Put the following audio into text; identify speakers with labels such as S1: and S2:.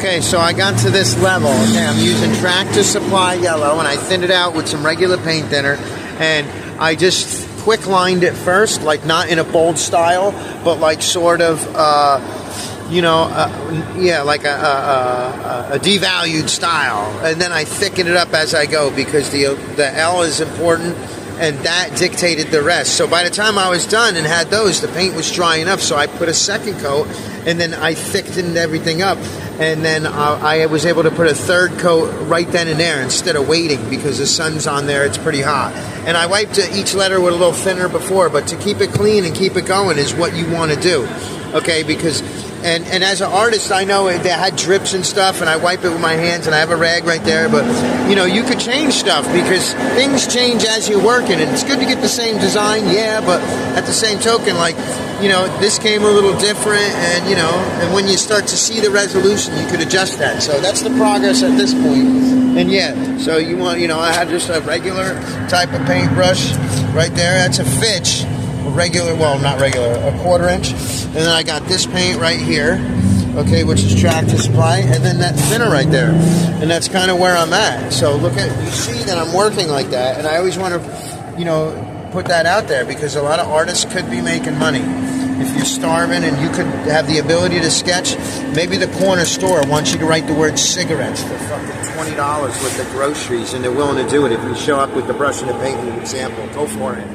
S1: Okay, so I got to this level. Okay, I'm using Tractor Supply Yellow, and I thinned it out with some regular paint thinner, and I just quick lined it first, like not in a bold style, but like sort of, yeah, like a devalued style, and then I thicken it up as I go because the L is important, and that dictated the rest. So by the time I was done and had those, the paint was dry enough, so I put a second coat, and then I thickened everything up. And then I was able to put a third coat right then and there instead of waiting because the sun's on there, it's pretty hot. And I wiped each letter with a little thinner before, but to keep it clean and keep it going is what you want to do, okay? Because, and as an artist, I know they had drips and stuff, and I wipe it with my hands, and I have a rag right there, but, you know, you could change stuff because things change as you're working, and it's good to get the same design, yeah, but at the same token, like, you know, this came a little different, and, you know, and when you start to see the resolution, you could adjust that. So that's the progress at this point. And yeah, so you want, you know, I had just a regular type of paintbrush right there. That's a Fitch, a regular, well, not regular, a 1/4 inch. And then I got this paint right here, okay, which is Tractor Supply, and then that thinner right there. And that's kind of where I'm at. So look at, you see that I'm working like that, and I always want to, you know, put that out there because a lot of artists could be making money. If you're starving and you could have the ability to sketch, maybe the corner store wants you to write the word cigarettes for fucking $20 with the groceries, and they're willing to do it if you show up with the brush and the paint and the example. Go for it.